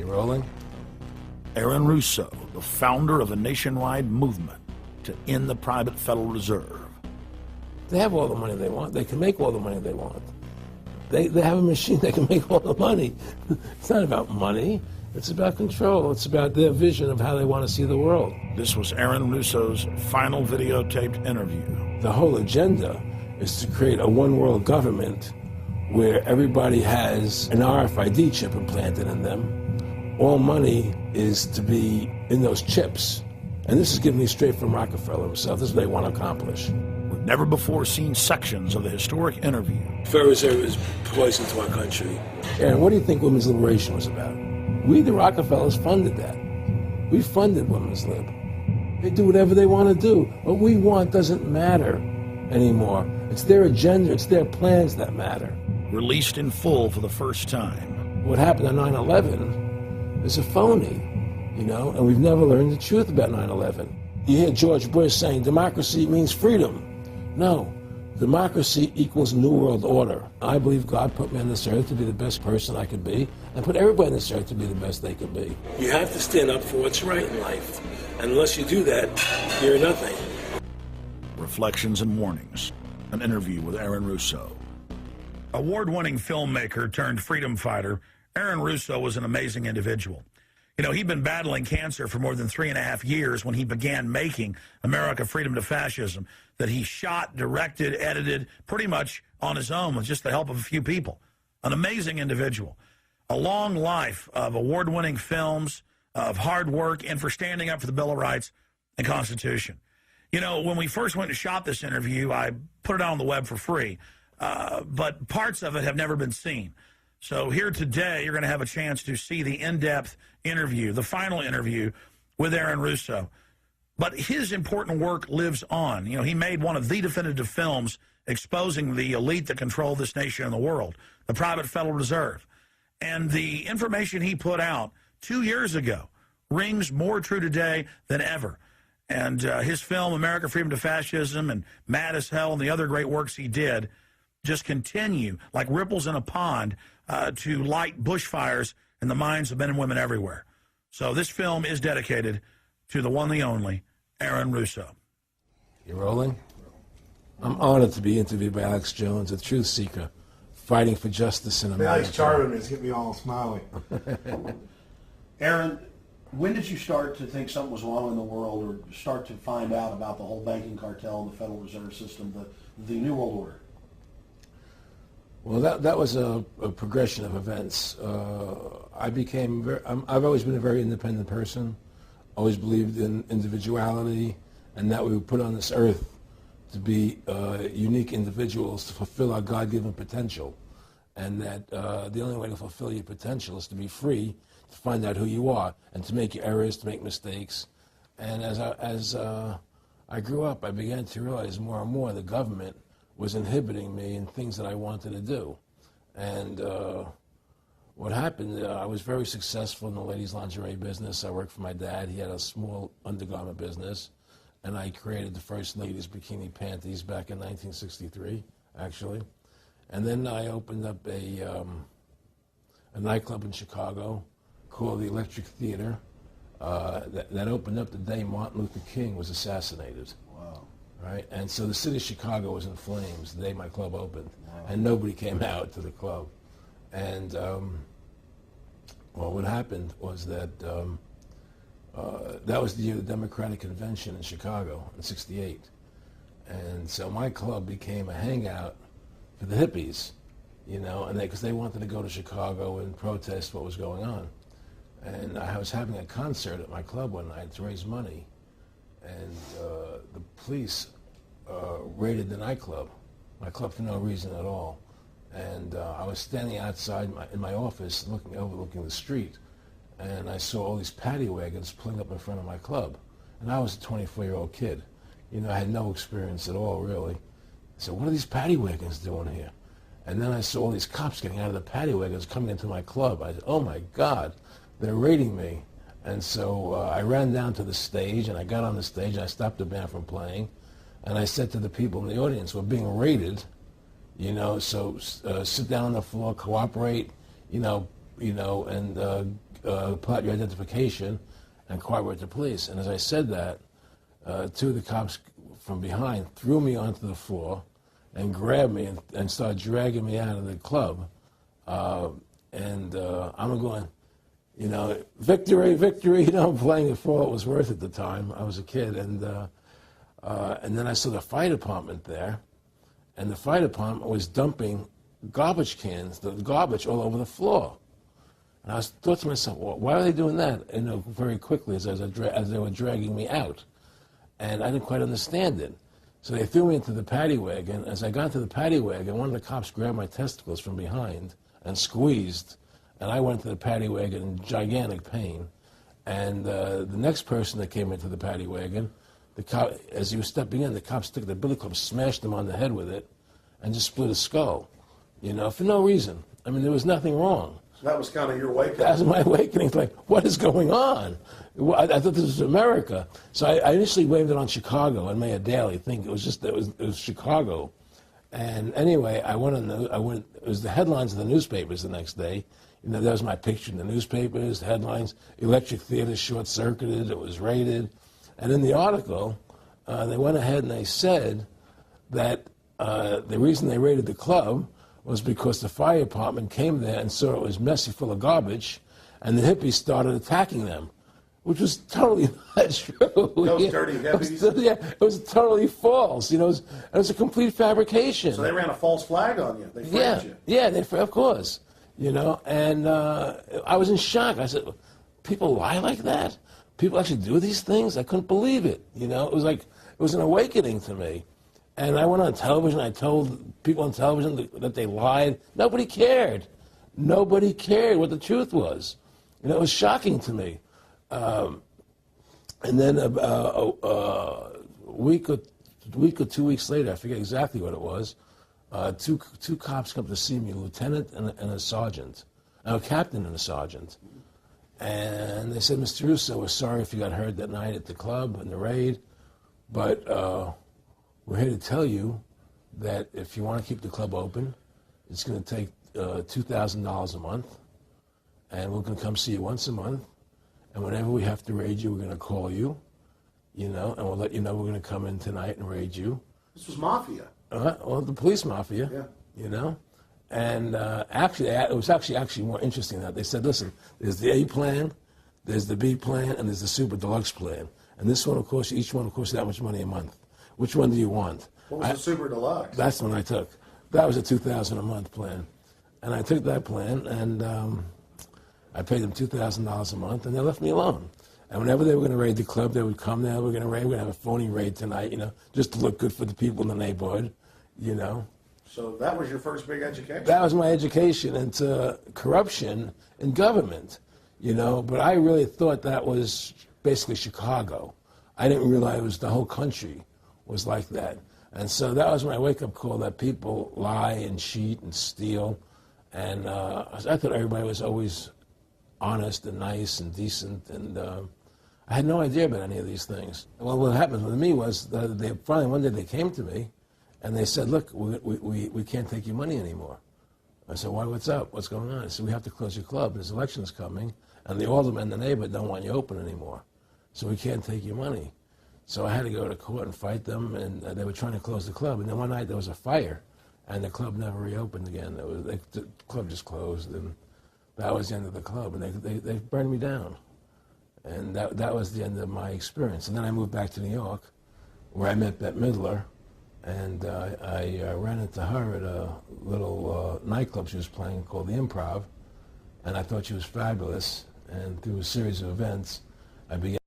rolling? Aaron Russo, the founder of a nationwide movement to end the private Federal Reserve. They have all the money they want. They can make all the money they want. They have a machine that can make all the money. It's not about money. It's about control. It's about their vision of how they want to see the world. This was Aaron Russo's final videotaped interview. The whole agenda is to create a one-world government where everybody has an RFID chip implanted in them. All money is to be in those chips. And this is given me straight from Rockefeller himself. This is what they want to accomplish. We've never before seen sections of the historic interview. Federal Reserve is poison to our country. Aaron, what do you think women's liberation was about? We, the Rockefellers, funded that. We funded women's lib. They do whatever they want to do. What we want doesn't matter anymore. It's their agenda, it's their plans that matter. Released in full for the first time. What happened on 9/11 is a phony, and we've never learned the truth about 9/11. You hear George Bush saying democracy means freedom. No, democracy equals New World Order. I believe God put me on this earth to be the best person I could be, and put everybody on this earth to be the best they could be. You have to stand up for what's right in life. And unless you do that, you're nothing. Reflections and Warnings, an interview with Aaron Russo. Award-winning filmmaker turned freedom fighter, Aaron Russo was an amazing individual. He'd been battling cancer for more than 3.5 years when he began making America Freedom to Fascism, that he shot, directed, edited, pretty much on his own with just the help of a few people. An amazing individual. A long life of award-winning films, of hard work, and for standing up for the Bill of Rights and Constitution. When we first went to shot this interview, I put it out on the web for free, but parts of it have never been seen. So here today, you're going to have a chance to see the in-depth interview, the final interview with Aaron Russo. But his important work lives on. He made one of the definitive films exposing the elite that control this nation and the world, the private Federal Reserve. And the information he put out 2 years ago rings more true today than ever. And his film, America Freedom to Fascism, and Mad as Hell, and the other great works he did just continue like ripples in a pond to light bushfires in the minds of men and women everywhere. So this film is dedicated to the one, the only, Aaron Russo. You rolling? I'm honored to be interviewed by Alex Jones, a truth seeker, fighting for justice in America. Alex charming has get me all smiley. Aaron, when did you start to think something was wrong in the world, or start to find out about the whole banking cartel and the Federal Reserve System, the New World Order? Well, that was a progression of events. I've always been a very independent person, always believed in individuality, and that we were put on this earth to be unique individuals to fulfill our God-given potential, and that the only way to fulfill your potential is to be free, to find out who you are, and to make your errors, to make mistakes. And as I grew up, I began to realize more and more the government was inhibiting me in things that I wanted to do. And what happened, I was very successful in the ladies' lingerie business. I worked for my dad. He had a small undergarment business. And I created the first ladies' bikini panties back in 1963, actually. And then I opened up a nightclub in Chicago called the Electric Theater that opened up the day Martin Luther King was assassinated. Right, and so the city of Chicago was in flames the day my club opened, and nobody came out to the club. And well, what happened was that that was the year of the Democratic Convention in Chicago in '68, and so my club became a hangout for the hippies, and because they wanted to go to Chicago and protest what was going on. And I was having a concert at my club one night to raise money. And the police raided the nightclub, my club, for no reason at all. And I was standing outside in my office overlooking the street, and I saw all these paddy wagons pulling up in front of my club. And I was a 24-year-old kid. I had no experience at all, really. I said, what are these paddy wagons doing here? And then I saw all these cops getting out of the paddy wagons coming into my club. I said, oh my God, they're raiding me. And so I ran down to the stage, and I got on the stage, and I stopped the band from playing. And I said to the people in the audience, we're being raided, so sit down on the floor, cooperate, and plot your identification and cooperate with the police. And as I said that, two of the cops from behind threw me onto the floor and grabbed me and started dragging me out of the club. I'm going, you know, victory, victory. You know, I'm playing it for all it was worth at the time. I was a kid. And then I saw the fire department there. And the fire department was dumping garbage cans, the garbage all over the floor. And I thought to myself, well, why are they doing that? You know, very quickly as they were dragging me out. And I didn't quite understand it. So they threw me into the paddy wagon. As I got into the paddy wagon, one of the cops grabbed my testicles from behind and squeezed, and I went into the paddy wagon in gigantic pain. And the next person that came into the paddy wagon, the cop, as he was stepping in, the cops took the billy club, smashed him on the head with it, and just split his skull, you know, for no reason. I mean, there was nothing wrong. So that was kind of your awakening. That was my awakening. Like, what is going on? I thought this was America. So I initially blamed it on Chicago and Mayor Daley, thinking it was Chicago. And anyway, it was the headlines of the newspapers the next day. You know, that was my picture in the newspapers, headlines, electric theater short-circuited, it was raided. And in the article, they went ahead and they said that the reason they raided the club was because the fire department came there and saw it was messy, full of garbage, and the hippies started attacking them, which was totally not true. Those dirty hippies? It was totally false. You know, it was a complete fabrication. So they ran a false flag on you. They framed you. Yeah, of course. You know, and I was in shock. I said, people lie like that? People actually do these things? I couldn't believe it. You know, it was an awakening to me. And I went on television. I told people on television that they lied. Nobody cared. Nobody cared what the truth was. You know, it was shocking to me. And then a week or 2 weeks later, I forget exactly what it was, two cops come to see me, a lieutenant and a sergeant, a captain and a sergeant. And they said, Mr. Russo, we're sorry if you got hurt that night at the club in the raid, but we're here to tell you that if you want to keep the club open, it's going to take $2,000 a month, and we're going to come see you once a month, and whenever we have to raid you, we're going to call you, you know, and we'll let you know we're going to come in tonight and raid you. This was mafia. Well, the police mafia, you know. And actually, it was actually more interesting than that. They said, listen, there's the A plan, there's the B plan, and there's the super deluxe plan. And this one, of course, each one, of course, that much money a month. Which one do you want? What was the super deluxe? That's the one I took. That was a $2,000 a month plan. And I took that plan, and I paid them $2,000 a month, and they left me alone. And whenever they were going to raid the club, they would come there, we're going to have a phony raid tonight, you know, just to look good for the people in the neighborhood, you know. So that was your first big education? That was my education into corruption in government, you know, but I really thought that was basically Chicago. I didn't realize it was the whole country was like that. And so that was my wake-up call, that people lie and cheat and steal. And I thought everybody was always honest and nice and decent, and I had no idea about any of these things. Well, what happened with me was that they finally one day they came to me, and they said, look, we can't take your money anymore. I said, why, what's up? What's going on? I said, we have to close your club. There's elections coming, and the alderman and the neighbor don't want you open anymore. So we can't take your money. So I had to go to court and fight them, and they were trying to close the club. And then one night there was a fire, and the club never reopened again. The club just closed, and that was the end of the club. And they burned me down. And that was the end of my experience. And then I moved back to New York, where I met Bette Midler. And I ran into her at a little nightclub she was playing called The Improv, and I thought she was fabulous. And through a series of events, I began